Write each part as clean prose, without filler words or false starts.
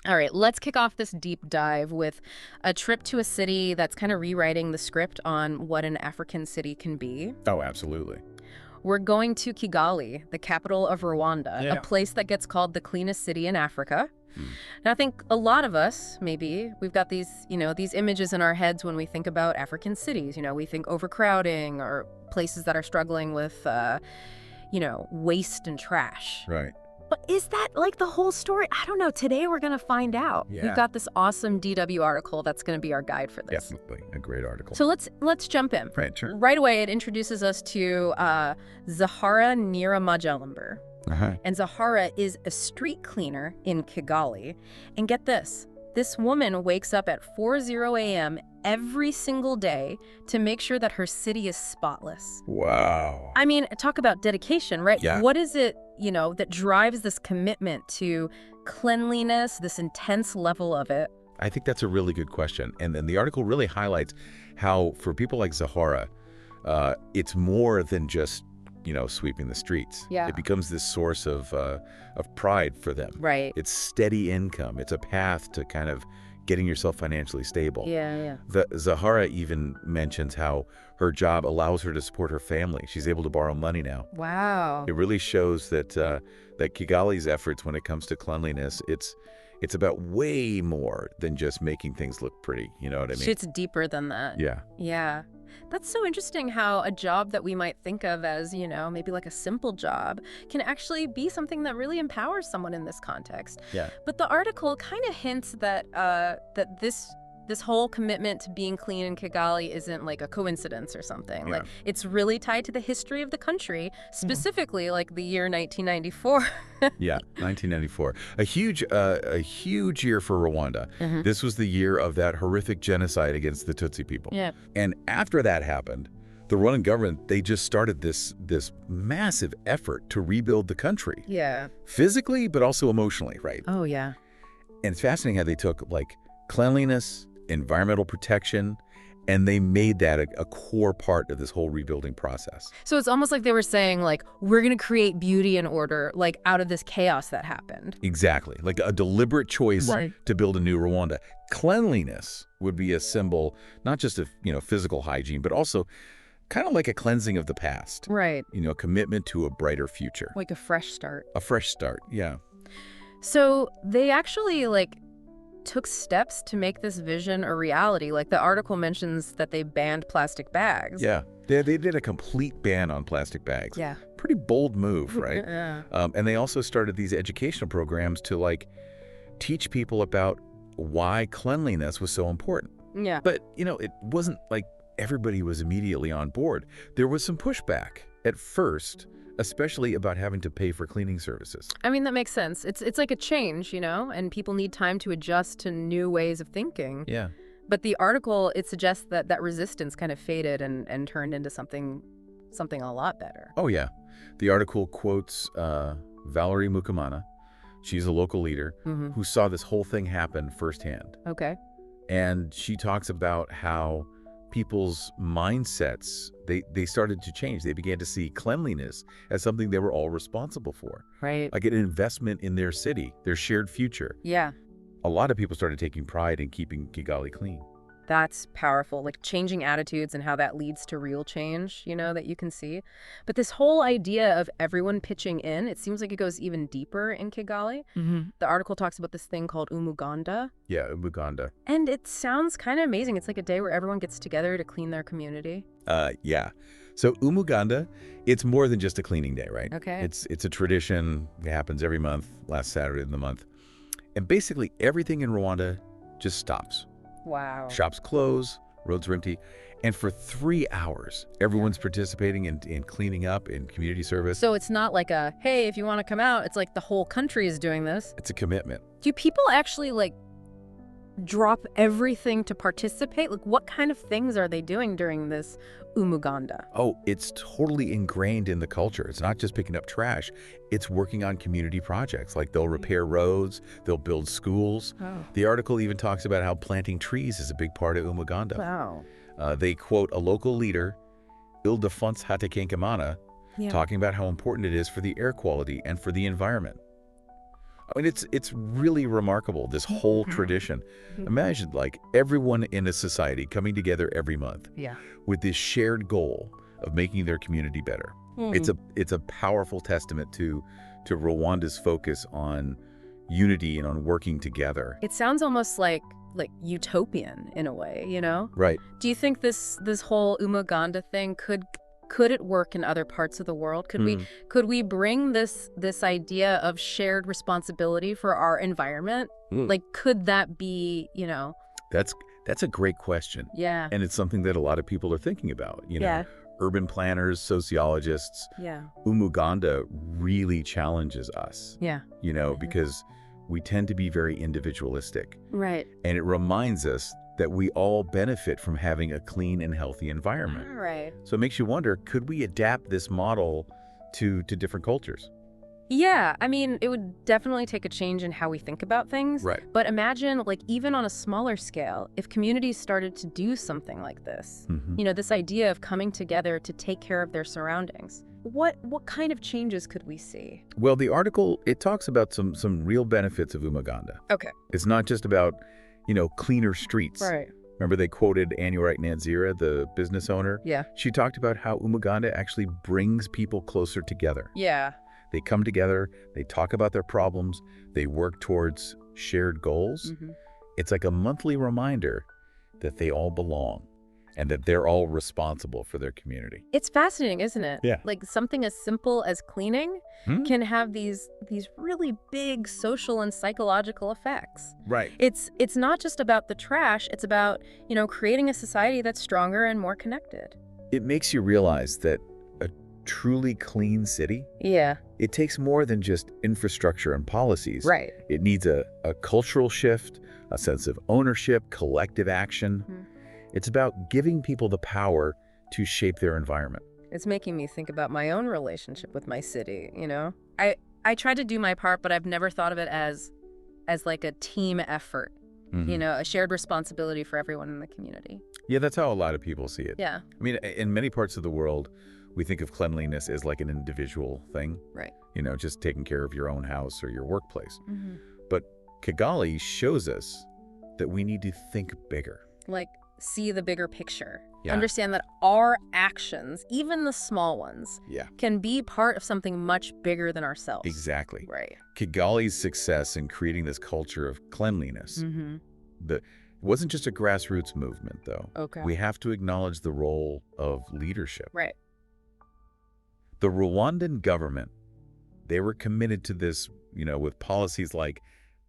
All right, let's kick off this deep dive with a trip to a city that's kind of rewriting the script on what an African city can be. Oh, absolutely. We're going to Kigali, the capital of Rwanda, a Yeah. place that gets called the cleanest city in Africa. Hmm. And I think a lot of us, maybe, we've got these images in our heads when we think about African cities. We think overcrowding or places that are struggling with, waste and trash. Right. But is that like the whole story? I don't know. Today we're going to find out. Yeah. We've got this awesome DW article that's going to be our guide for this. Definitely a great article. So let's jump in. Right, sure. Right away, it introduces us to Zahara Niramajalamber. Uh-huh. And Zahara is a street cleaner in Kigali. And get this woman wakes up at 4:00 a.m. every single day to make sure that her city is spotless. Wow. I mean, talk about dedication, right? Yeah. What is it, that drives this commitment to cleanliness, this intense level of it? I think that's a really good question. And then the article really highlights how, for people like Zahara, it's more than just, sweeping the streets. Yeah. It becomes this source of pride for them. Right. It's steady income. It's a path to kind of getting yourself financially stable. Yeah. The Zahara even mentions how her job allows her to support her family. She's able to borrow money now. Wow. It really shows that that Kigali's efforts when it comes to cleanliness, it's about way more than just making things look pretty. You know what I mean? It's deeper than that. Yeah. Yeah. That's so interesting how a job that we might think of as, maybe like a simple job can actually be something that really empowers someone in this context. Yeah. But the article kind of hints that that this whole commitment to being clean in Kigali isn't like a coincidence or something. Yeah. Like it's really tied to the history of the country, specifically like the year 1994. Yeah, 1994. A huge year for Rwanda. Mhm. This was the year of that horrific genocide against the Tutsi people. Yeah. And after that happened, the Rwandan government, they just started this massive effort to rebuild the country. Yeah. Physically, but also emotionally, right? Oh, yeah. And it's fascinating how they took like cleanliness, environmental protection, and they made that a core part of this whole rebuilding process. So it's almost like they were saying, like, we're going to create beauty and order, like, out of this chaos that happened. Exactly. Like a deliberate choice Right. to build a new Rwanda. Cleanliness would be a symbol, not just of, physical hygiene, but also kind of like a cleansing of the past. Right. A commitment to a brighter future. Like a fresh start. A fresh start, yeah. So they actually, like, took steps to make this vision a reality. Like the article mentions that they banned plastic bags. Yeah. They did a complete ban on plastic bags. Yeah. Pretty bold move, right? Yeah. And they also started these educational programs to like teach people about why cleanliness was so important. Yeah. But, it wasn't like everybody was immediately on board. There was some pushback at first, especially about having to pay for cleaning services. I mean, that makes sense. It's like a change, and people need time to adjust to new ways of thinking. Yeah. But the article, it suggests that resistance kind of faded and turned into something a lot better. Oh, yeah. The article quotes Valerie Mukamana. She's a local leader Mm-hmm. who saw this whole thing happen firsthand. Okay. And she talks about how people's mindsets, they started to change. They began to see cleanliness as something they were all responsible for, Right. like an investment in their city, their shared future. Yeah. A lot of people started taking pride in keeping Kigali clean. That's powerful, like changing attitudes and how that leads to real change, that you can see. But this whole idea of everyone pitching in, it seems like it goes even deeper in Kigali. Mm-hmm. The article talks about this thing called Umuganda. Yeah, Umuganda. And it sounds kind of amazing. It's like a day where everyone gets together to clean their community. Yeah. So Umuganda, it's more than just a cleaning day, right? Okay. It's a tradition. It happens every month, last Saturday in the month. And basically everything in Rwanda just stops. Wow. Shops close, roads are empty. And for 3 hours, everyone's participating in cleaning up, in community service. So it's not like a, hey, if you want to come out, it's like the whole country is doing this. It's a commitment. Do people actually like drop everything to participate? Like what kind of things are they doing during this Umuganda? Oh, it's totally ingrained in the culture. It's not just picking up trash. It's working on community projects. Like they'll repair roads, they'll build schools. Oh. The article even talks about how planting trees is a big part of Umuganda. Wow. They quote a local leader, Ildefonso Hatekenkamana, Yeah. talking about how important it is for the air quality and for the environment. I mean, it's really remarkable, this whole tradition. Imagine, like, everyone in a society coming together every month Yeah. with this shared goal of making their community better. It's a powerful testament to Rwanda's focus on unity and on working together. It sounds almost like utopian in a way, you know? Right. Do you think this whole Umuganda thing could it work in other parts of the world? Could we bring this idea of shared responsibility for our environment? Like, could that be, you know? That's a great question. Yeah. And it's something that a lot of people are thinking about, you know. Yeah. Urban planners, sociologists. Yeah. Umuganda really challenges us. Yeah. You know, because we tend to be very individualistic. Right. And it reminds us that we all benefit from having a clean and healthy environment. All right. So it makes you wonder, could we adapt this model to different cultures? Yeah, I mean, it would definitely take a change in how we think about things. Right. But imagine, like, even on a smaller scale, if communities started to do something like this, you know, this idea of coming together to take care of their surroundings. What kind of changes could we see? Well, the article, it talks about some real benefits of Umuganda. Okay. It's not just about, you know, cleaner streets. Right. Remember they quoted Anurit Nanzira, the business owner? Yeah. She talked about how Umuganda actually brings people closer together. Yeah. They come together, they talk about their problems, they work towards shared goals. It's like a monthly reminder that they all belong and that they're all responsible for their community. It's fascinating, isn't it? Yeah. Like, something as simple as cleaning can have these really big social and psychological effects. Right. It's not just about the trash, it's about, you know, creating a society that's stronger and more connected. It makes you realize that a truly clean city, Yeah. it takes more than just infrastructure and policies. Right. It needs a cultural shift, a sense of ownership, collective action. It's about giving people the power to shape their environment. It's making me think about my own relationship with my city, you know? I try to do my part, but I've never thought of it as like a team effort, you know, a shared responsibility for everyone in the community. Yeah, that's how a lot of people see it. Yeah. I mean, in many parts of the world, we think of cleanliness as like an individual thing. Right. You know, just taking care of your own house or your workplace. But Kigali shows us that we need to think bigger. Like, see the bigger picture. Yeah. Understand that our actions, even the small ones, can be part of something much bigger than ourselves. Exactly. Right. Kigali's success in creating this culture of cleanliness, it wasn't just a grassroots movement, though. Okay. We have to acknowledge the role of leadership. Right. The Rwandan government, they were committed to this, you know, with policies like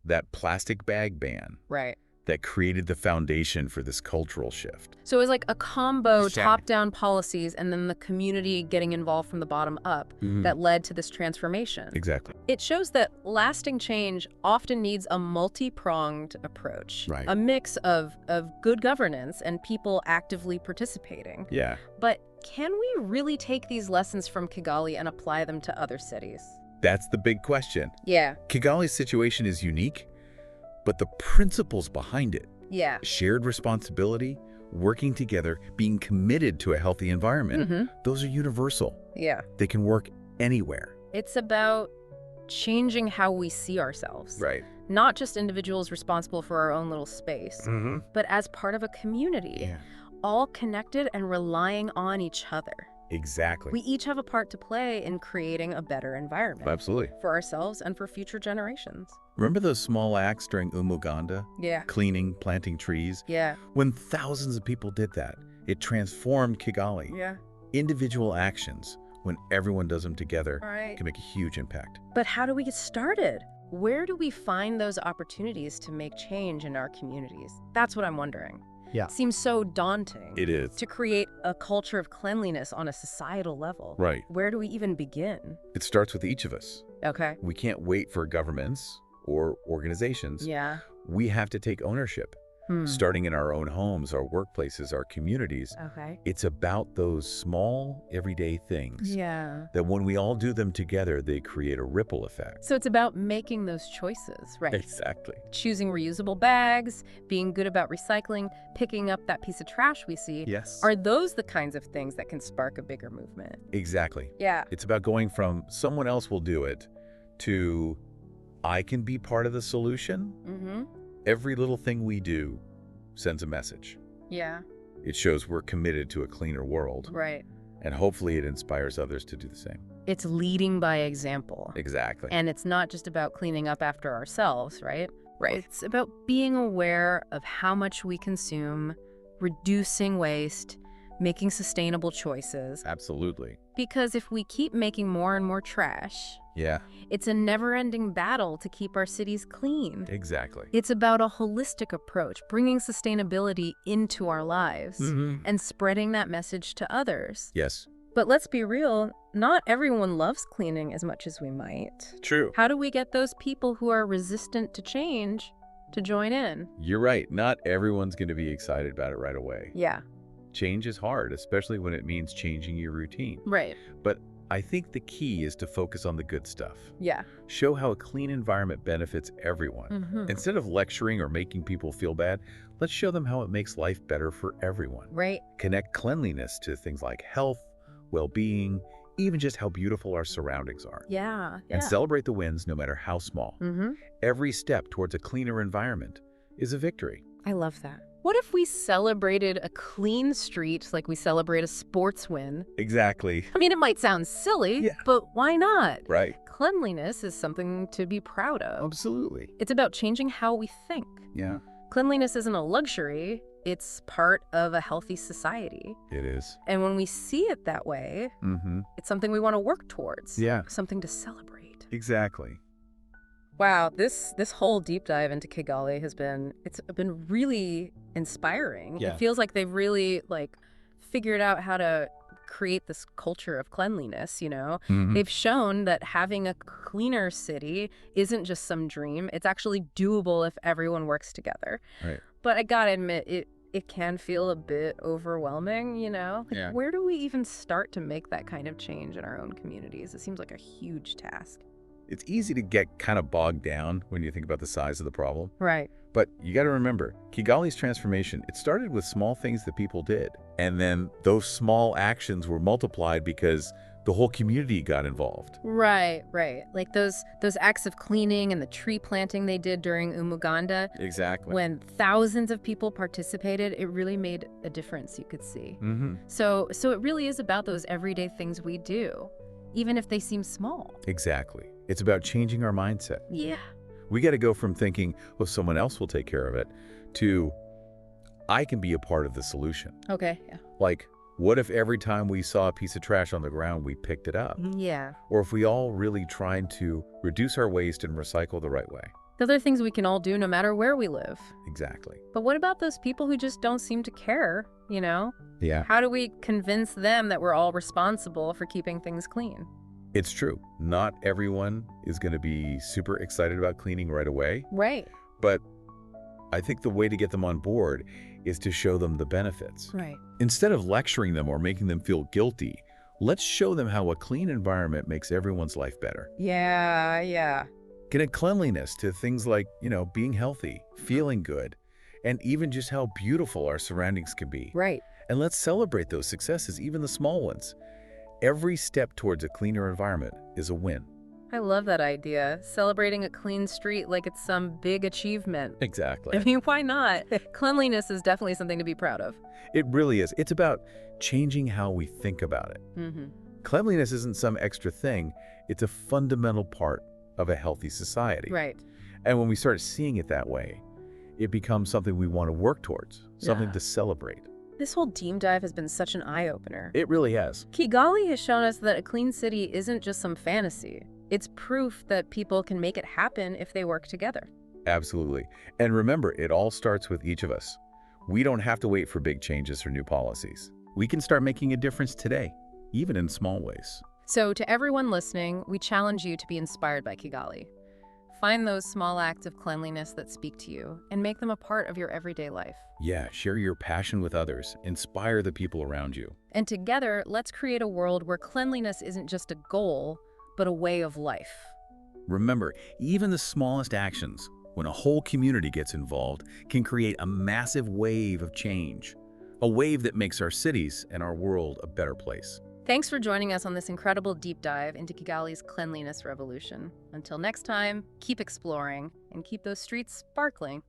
that plastic bag ban. Right. That created the foundation for this cultural shift. So it was like a combo top-down policies and then the community getting involved from the bottom up that led to this transformation. Exactly. It shows that lasting change often needs a multi-pronged approach. Right. A mix of good governance and people actively participating. Yeah. But can we really take these lessons from Kigali and apply them to other cities? That's the big question. Yeah. Kigali's situation is unique, but the principles behind it, Yeah. shared responsibility, working together, being committed to a healthy environment, those are universal. Yeah. They can work anywhere. It's about changing how we see ourselves. Right. Not just individuals responsible for our own little space, but as part of a community, Yeah. all connected and relying on each other. Exactly. We each have a part to play in creating a better environment. Absolutely. For ourselves and for future generations. Remember those small acts during Umuganda? Yeah. Cleaning, planting trees? Yeah. When thousands of people did that, it transformed Kigali. Yeah. Individual actions, when everyone does them together, Right. can make a huge impact. But how do we get started? Where do we find those opportunities to make change in our communities? That's what I'm wondering. Yeah. It seems so daunting. It is. To create a culture of cleanliness on a societal level. Right. Where do we even begin? It starts with each of us. Okay. We can't wait for governments or organizations. Yeah. We have to take ownership, starting in our own homes, our workplaces, our communities. Okay. It's about those small, everyday things Yeah. that when we all do them together, they create a ripple effect. So it's about making those choices, right? Exactly. Choosing reusable bags, being good about recycling, picking up that piece of trash we see. Yes. Are those the kinds of things that can spark a bigger movement? Exactly. Yeah. It's about going from someone else will do it to I can be part of the solution, every little thing we do sends a message. Yeah. It shows we're committed to a cleaner world. Right. And hopefully it inspires others to do the same. It's leading by example. Exactly. And it's not just about cleaning up after ourselves, right? Right. It's about being aware of how much we consume, reducing waste, making sustainable choices. Absolutely. Because if we keep making more and more trash, it's a never-ending battle to keep our cities clean. Exactly. It's about a holistic approach, bringing sustainability into our lives and spreading that message to others. Yes. But let's be real, not everyone loves cleaning as much as we might. True. How do we get those people who are resistant to change to join in? You're right. Not everyone's going to be excited about it right away. Yeah. Change is hard, especially when it means changing your routine. Right. But I think the key is to focus on the good stuff. Yeah. Show how a clean environment benefits everyone. Instead of lecturing or making people feel bad, let's show them how it makes life better for everyone. Right. Connect cleanliness to things like health, well-being, even just how beautiful our surroundings are. Yeah. And celebrate the wins no matter how small. Every step towards a cleaner environment is a victory. I love that. What if we celebrated a clean street like we celebrate a sports win? Exactly. I mean, it might sound silly, but why not? Right. Cleanliness is something to be proud of. Absolutely. It's about changing how we think. Yeah. Cleanliness isn't a luxury. It's part of a healthy society. It is. And when we see it that way, it's something we want to work towards. Yeah. Something to celebrate. Exactly. Wow, this whole deep dive into Kigali has been really inspiring. Yeah. It feels like they've really figured out how to create this culture of cleanliness, you know? They've shown that having a cleaner city isn't just some dream. It's actually doable if everyone works together. Right. But I gotta admit, it can feel a bit overwhelming, you know? Where do we even start to make that kind of change in our own communities? It seems like a huge task. It's easy to get kind of bogged down when you think about the size of the problem. Right. But you got to remember, Kigali's transformation, it started with small things that people did. And then those small actions were multiplied because the whole community got involved. Right, right. Like those acts of cleaning and the tree planting they did during Umuganda. Exactly. When thousands of people participated, it really made a difference, you could see. So it really is about those everyday things we do, even if they seem small. Exactly. It's about changing our mindset. Yeah. We got to go from thinking, well, someone else will take care of it, to I can be a part of the solution. Okay, yeah. Like, what if every time we saw a piece of trash on the ground, we picked it up? Yeah. Or if we all really tried to reduce our waste and recycle the right way? Those are things we can all do no matter where we live. Exactly. But what about those people who just don't seem to care, you know? Yeah. How do we convince them that we're all responsible for keeping things clean? It's true. Not everyone is going to be super excited about cleaning right away. Right. But I think the way to get them on board is to show them the benefits. Right. Instead of lecturing them or making them feel guilty, let's show them how a clean environment makes everyone's life better. Yeah, yeah. Connect cleanliness to things like, being healthy, feeling good, and even just how beautiful our surroundings can be. Right. And let's celebrate those successes, even the small ones. Every step towards a cleaner environment is a win. I love that idea. Celebrating a clean street like it's some big achievement. Exactly. I mean, why not? Cleanliness is definitely something to be proud of. It really is. It's about changing how we think about it. Cleanliness isn't some extra thing. It's a fundamental part of a healthy society. Right. And when we start seeing it that way, it becomes something we want to work towards, something to celebrate. This whole deep dive has been such an eye-opener. It really has. Kigali has shown us that a clean city isn't just some fantasy. It's proof that people can make it happen if they work together. Absolutely. And remember, it all starts with each of us. We don't have to wait for big changes or new policies. We can start making a difference today, even in small ways. So to everyone listening, we challenge you to be inspired by Kigali. Find those small acts of cleanliness that speak to you and make them a part of your everyday life. Yeah, share your passion with others. Inspire the people around you. And together, let's create a world where cleanliness isn't just a goal, but a way of life. Remember, even the smallest actions, when a whole community gets involved, can create a massive wave of change. A wave that makes our cities and our world a better place. Thanks for joining us on this incredible deep dive into Kigali's cleanliness revolution. Until next time, keep exploring and keep those streets sparkling.